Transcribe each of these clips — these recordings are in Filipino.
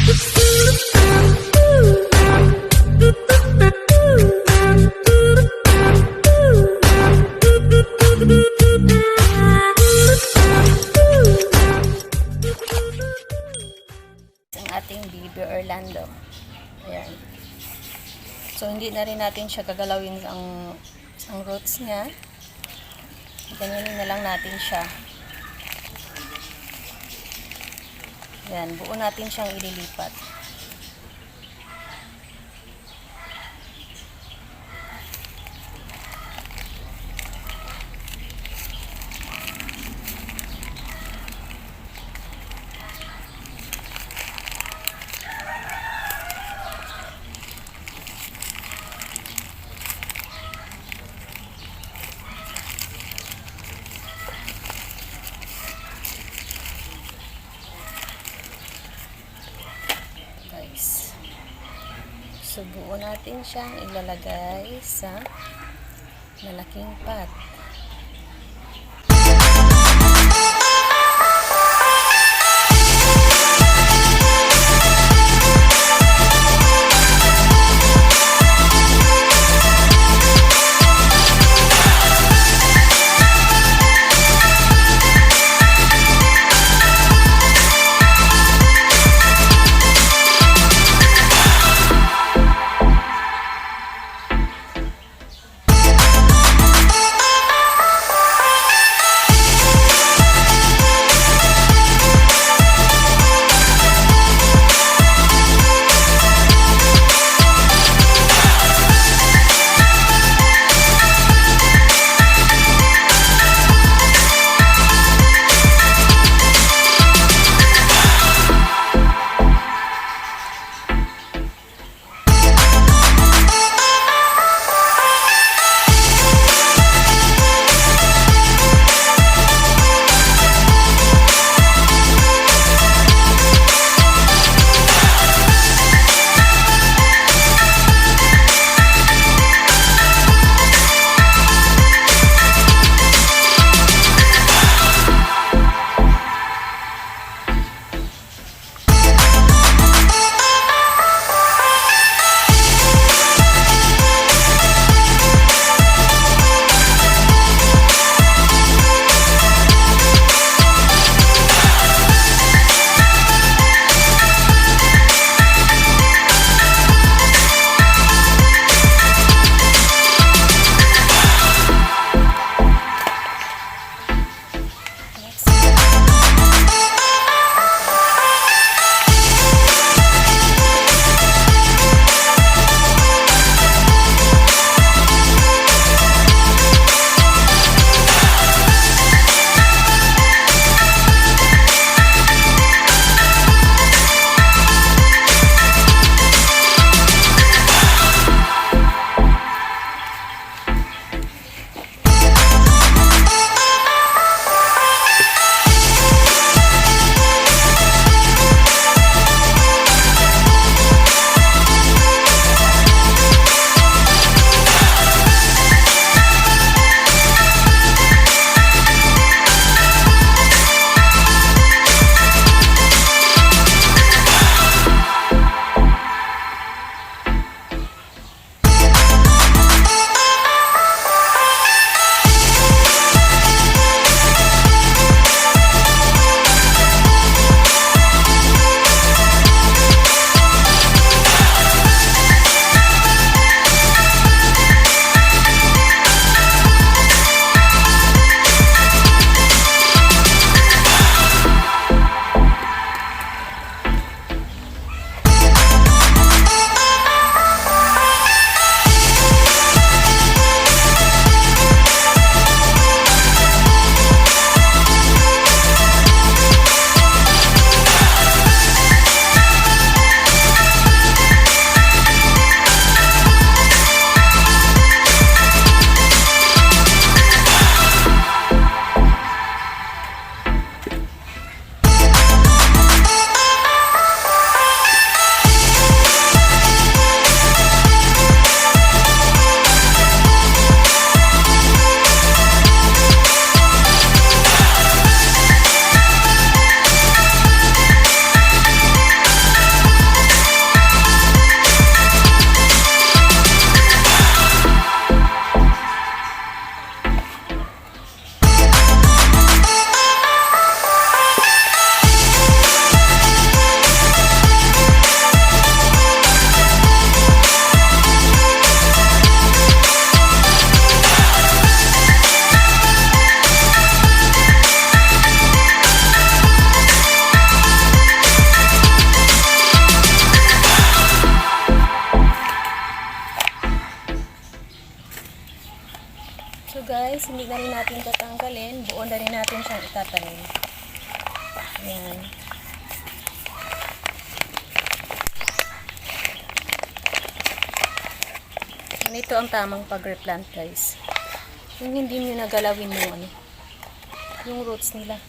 Ating baby Orlando. Ayan. So, hindi na rin natin siya gagalawin ang roots niya. Ganyanin na lang natin siya. Ayan. Buo natin siyang ililipat. So, buo natin siyang ilalagay sa malaking pot. hindi na rin natin tatanggalin, buo na rin natin siyang itatanim. Ayan. Ito ang tamang pag-replant, guys. Yung hindi nyo nagalawin yung roots nila.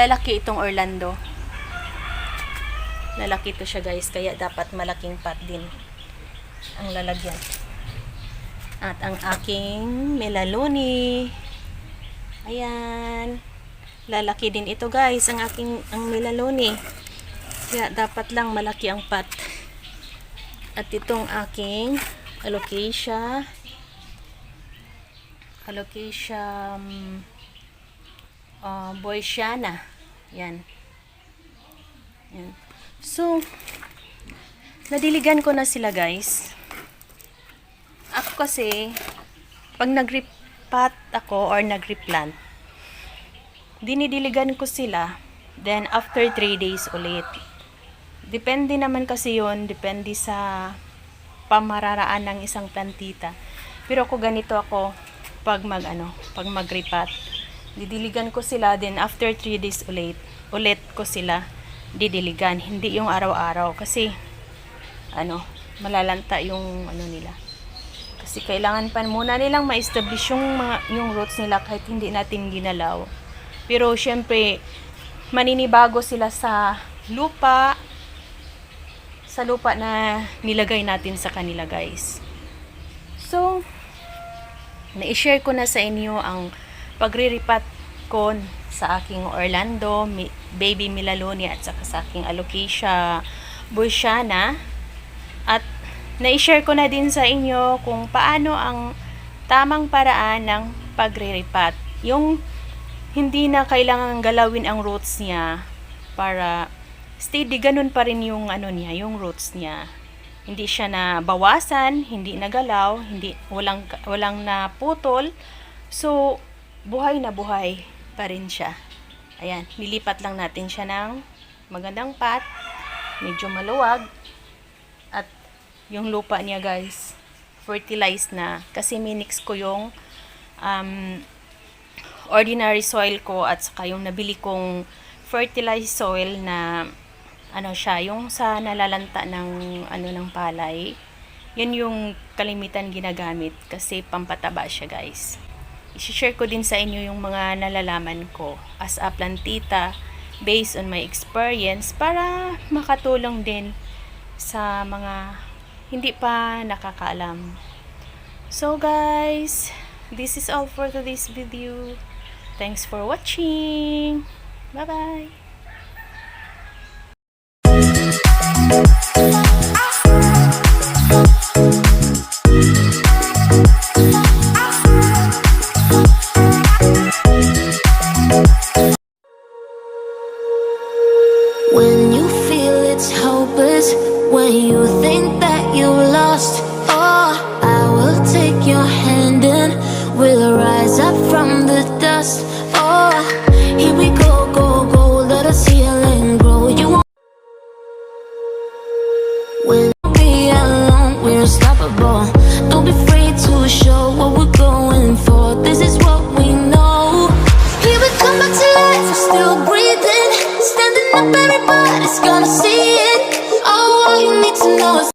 Lalaki itong Orlando. Lalaki to siya, guys, kaya dapat malaking pot din ang lalagyan. At ang aking Melinonii, ayan, lalaki din ito, guys, ang Melinonii, kaya dapat lang malaki ang pot. At itong aking Alocasia Boysiana. Yan. Yan. So, nadiligan ko na sila, guys. Ako kasi, pag nag-repot ako or nag-replant, dinidiligan ko sila. Then, after 3 days ulit. Depende naman kasi yun. Depende sa pamararaan ng isang plantita. Pero ako ganito ako pag mag-repot. Didiligan ko sila, then after 3 days ulit ko sila didiligan. Hindi yung araw-araw kasi malalanta yung nila. Kasi kailangan pa muna nilang ma-establish yung roots nila kahit hindi natin ginalaw. Pero syempre, maninibago sila sa lupa na nilagay natin sa kanila, guys. So, na-share ko na sa inyo ang pagre-repot ko sa aking Orlando, baby Melinonii at saka sa aking Alocasia bursiana. At na-share ko na din sa inyo kung paano ang tamang paraan ng pagre-repot. Yung hindi na kailangan galawin ang roots niya para steady, ganun pa rin yung niya, yung roots niya. Hindi siya na bawasan, hindi nagalaw, walang naputol. So, buhay na buhay pa rin siya. Ayan, nilipat lang natin siya ng magandang pot, medyo maluwag. At yung lupa niya, guys, fertilized na. Kasi minix ko yung ordinary soil ko at saka yung nabili kong fertilized soil na yung sa nalalanta ng ng palay. Yun yung kalimitan ginagamit kasi pampataba siya, guys. I-share ko din sa inyo yung mga nalalaman ko as a plantita based on my experience para makatulong din sa mga hindi pa nakakaalam. So guys, this is all for today's video. Thanks for watching. Bye-bye. When you feel it's hopeless, when you think that you lost, oh, I will take your hand and we'll rise up from the dust. Oh, here we go, go, go, let us heal and grow. You won't when you be alone, we're unstoppable. Don't be afraid to show what we're going for. This is what we know. Here we come back to life, we're still breathing. Standing up, everybody's gonna see it. Oh, all you need to know is